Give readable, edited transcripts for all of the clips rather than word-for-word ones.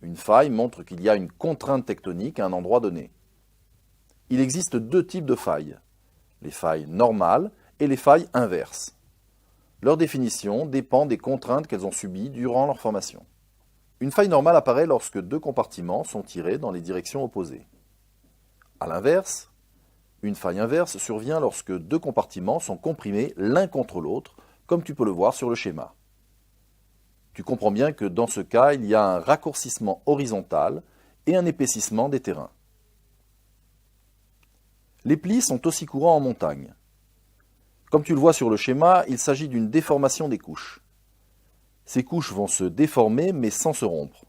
Une faille montre qu'il y a une contrainte tectonique à un endroit donné. Il existe deux types de failles, les failles normales et les failles inverses. Leur définition dépend des contraintes qu'elles ont subies durant leur formation. Une faille normale apparaît lorsque deux compartiments sont tirés dans les directions opposées. A l'inverse, une faille inverse survient lorsque deux compartiments sont comprimés l'un contre l'autre, comme tu peux le voir sur le schéma. Tu comprends bien que dans ce cas, il y a un raccourcissement horizontal et un épaississement des terrains. Les plis sont aussi courants en montagne. Comme tu le vois sur le schéma, il s'agit d'une déformation des couches. Ces couches vont se déformer mais sans se rompre.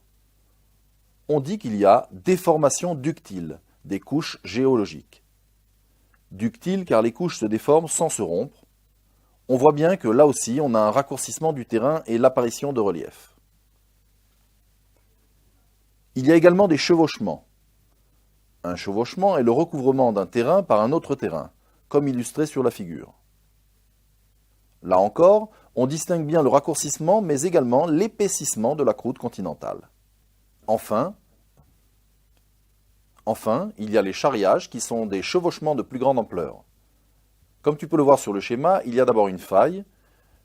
On dit qu'il y a déformation ductile des couches géologiques. Ductile car les couches se déforment sans se rompre. On voit bien que là aussi, on a un raccourcissement du terrain et l'apparition de relief. Il y a également des chevauchements. Un chevauchement est le recouvrement d'un terrain par un autre terrain, comme illustré sur la figure. Là encore, on distingue bien le raccourcissement, mais également l'épaississement de la croûte continentale. Enfin, il y a les charriages qui sont des chevauchements de plus grande ampleur. Comme tu peux le voir sur le schéma, il y a d'abord une faille,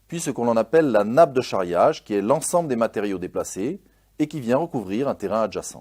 puis ce qu'on appelle la nappe de charriage, qui est l'ensemble des matériaux déplacés et qui vient recouvrir un terrain adjacent.